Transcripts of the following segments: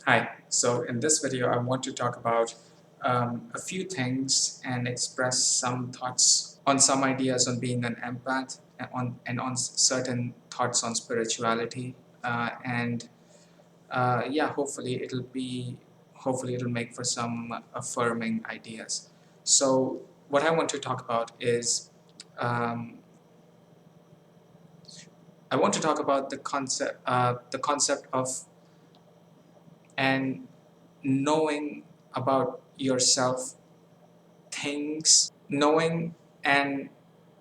Hi, so in this video I want to talk about a few things and express some thoughts on some ideas on being an empath and on certain thoughts on spirituality and yeah, hopefully it'll make for some affirming ideas. So what I want to talk about is um, I want to talk about the concept of and knowing about yourself, knowing and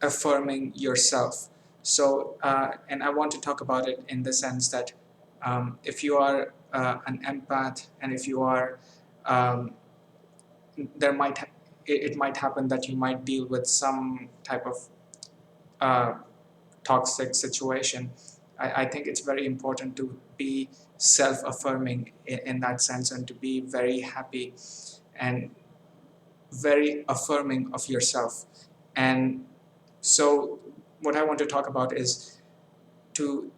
affirming yourself. And I want to talk about it in the sense that if you are an empath, and if you are, um, there might ha- it might happen that you might deal with some type of uh, toxic situation. I think it's very important to be self-affirming in that sense, and to be very happy and very affirming of yourself. And so, what I want to talk about is to,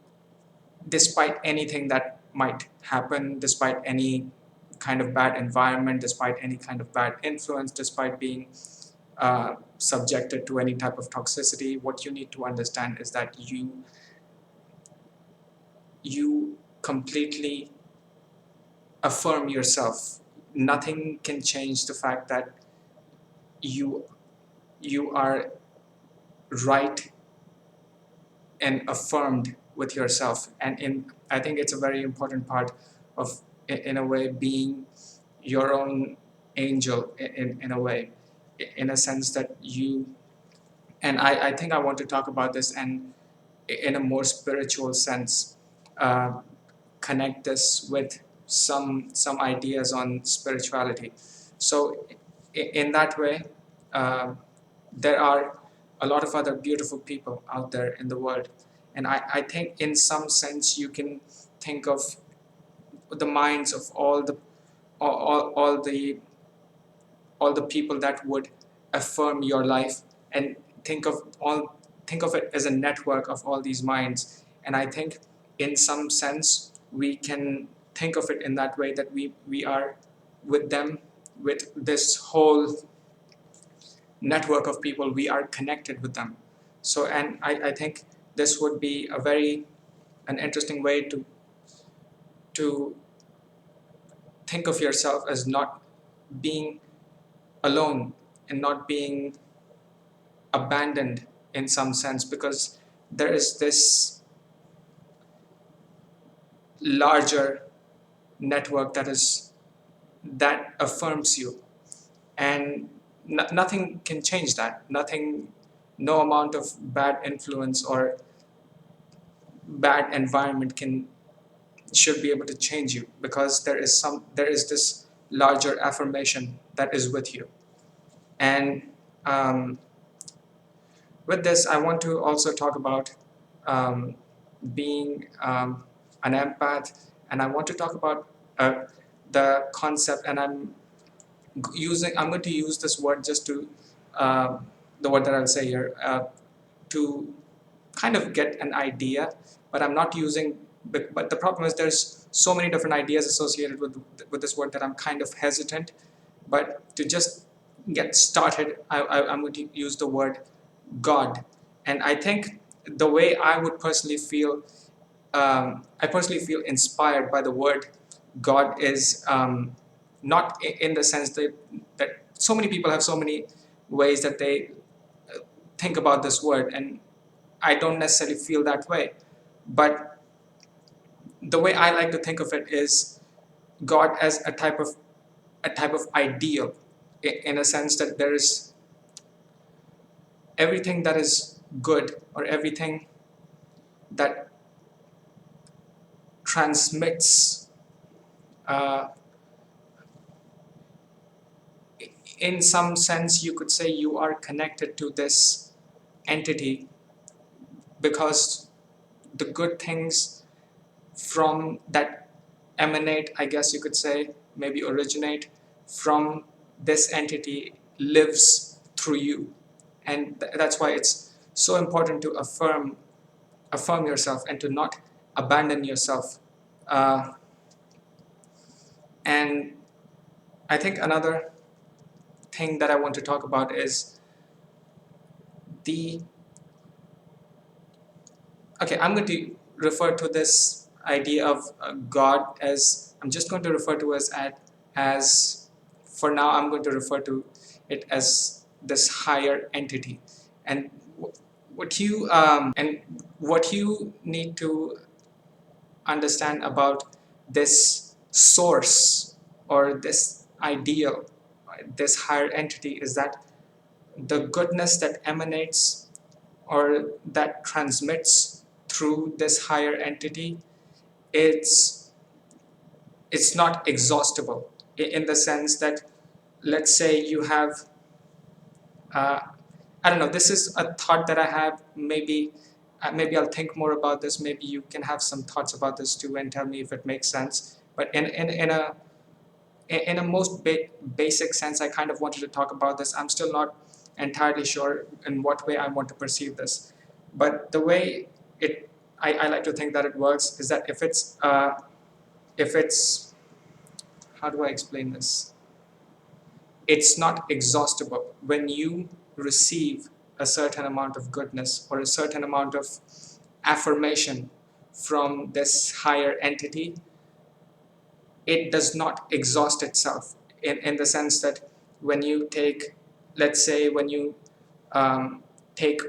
despite anything that might happen, despite any kind of bad environment, despite any kind of bad influence, despite being subjected to any type of toxicity, what you need to understand is that you completely affirm yourself. Nothing can change the fact that you you are right and affirmed with yourself. And I think it's a very important part of, in a way, being your own angel, in a way, in a sense that you, and I think I want to talk about this and in a more spiritual sense, uh, connect this with some ideas on spirituality. So in that way, uh, there are a lot of other beautiful people out there in the world, and I think in some sense you can think of the minds of all the all the people that would affirm your life, and think of it as a network of all these minds. And I think in some sense we can think of it in that way, that we are with them, with this whole network of people, we are connected with them. So, and I think this would be a very an interesting way to think of yourself as not being alone and not being abandoned in some sense, because there is this larger network that affirms you. And nothing can change that. Nothing, no amount of bad influence or bad environment can should be able to change you, because there is this larger affirmation that is with you. And um, with this, I want to also talk about um, being an empath, and I want to talk about the concept. And I'm going to use this word just to uh, the word that I'll say here, to kind of get an idea, but I'm not using. But the problem is there's so many different ideas associated with this word that I'm kind of hesitant. But to just get started, I'm going to use the word God. And I think the way I would personally feel, I personally feel inspired by the word God is not in the sense that so many people have so many ways that they think about this word, and I don't necessarily feel that way. But the way I like to think of it is God as a type of ideal, in a sense that there is everything that is good, or everything that transmits, uh, in some sense you could say you are connected to this entity, because the good things from that emanate, I guess you could say, maybe originate from this entity, lives through you. And that's why it's so important to affirm yourself, and to not abandon yourself. uh, And I think another thing that I want to talk about is the okay, I'm going to refer to this idea of God as, I'm just going to refer to as for now, I'm going to refer to it as this higher entity. And what you need to understand about this source or this ideal, this higher entity, is that the goodness that emanates or that transmits through this higher entity, it's it's not exhaustible, in the sense that, let's say you have uh, I don't know, this is a thought that I have. Maybe I'll think more about this. Maybe you can have some thoughts about this too and tell me if it makes sense. But in a most basic sense, I kind of wanted to talk about this. I'm still not entirely sure in what way I want to perceive this. But the way I like to think that it works is that if it's how do I explain this? It's not exhaustible. When you receive a certain amount of goodness or a certain amount of affirmation from this higher entity, it does not exhaust itself, in the sense that when you take, let's say, when you take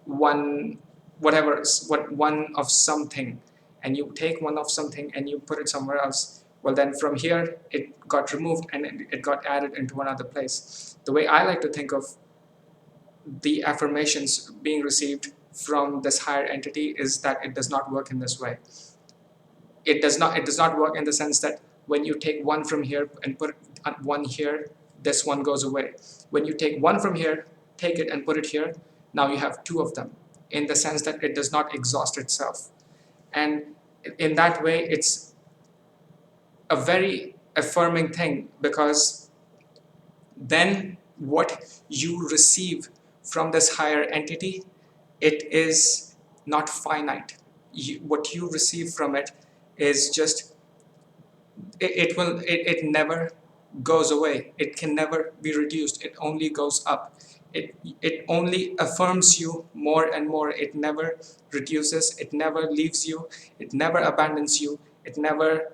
one, one of something, and you take one of something and you put it somewhere else, well, then from here it got removed and it got added into another place. The way I like to think of the affirmations being received from this higher entity is that it does not work in this way. It does not work in the sense that when you take one from here and put one here, this one goes away. When you take one from here, take it and put it here, now you have two of them, in the sense that it does not exhaust itself. And in that way, it's a very affirming thing, because then what you receive from this higher entity, it is not finite. What you receive from it is just, it never goes away. It can never be reduced. It only goes up. It only affirms you more and more. It never reduces. It never leaves you. It never abandons you. It never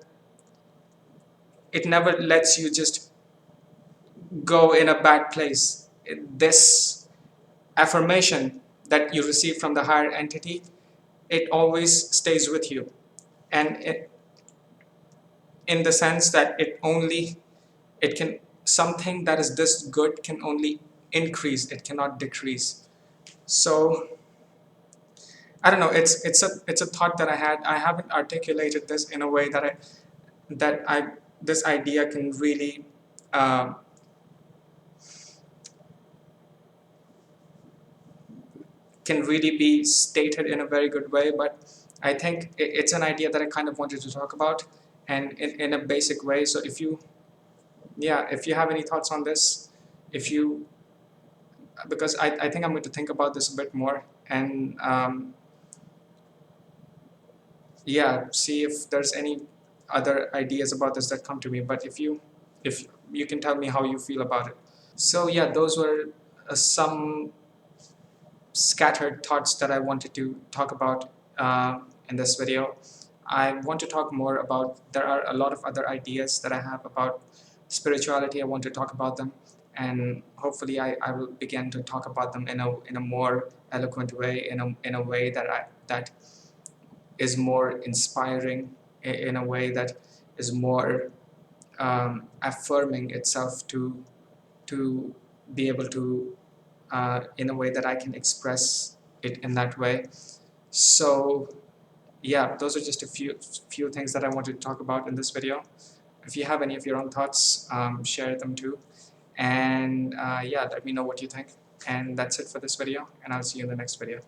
lets you just go in a bad place. This affirmation that you receive from the higher entity, it always stays with you. And in the sense that it can, something that is this good can only increase, it cannot decrease. So I don't know, it's a thought that I had. I haven't articulated this in a way that I this idea uh, can really be stated in a very good way. But I think it's an idea that I kind of wanted to talk about, and in a basic way. So if you have any thoughts on this, if you because I think I'm going to think about this a bit more, and see if there's any other ideas about this that come to me. But if you can tell me how you feel about it. So those were some scattered thoughts that I wanted to talk about in this video. I want to talk more about, there are a lot of other ideas that I have about spirituality. I want to talk about them, and hopefully I will begin to talk about them in a more eloquent way, in a way that is more inspiring, in a way that is more affirming itself, to be able to in a way that I can express it in that way. So those are just a few things that I wanted to talk about in this video. If you have any of your own thoughts, share them too, and let me know what you think. And that's it for this video, and I'll see you in the next video.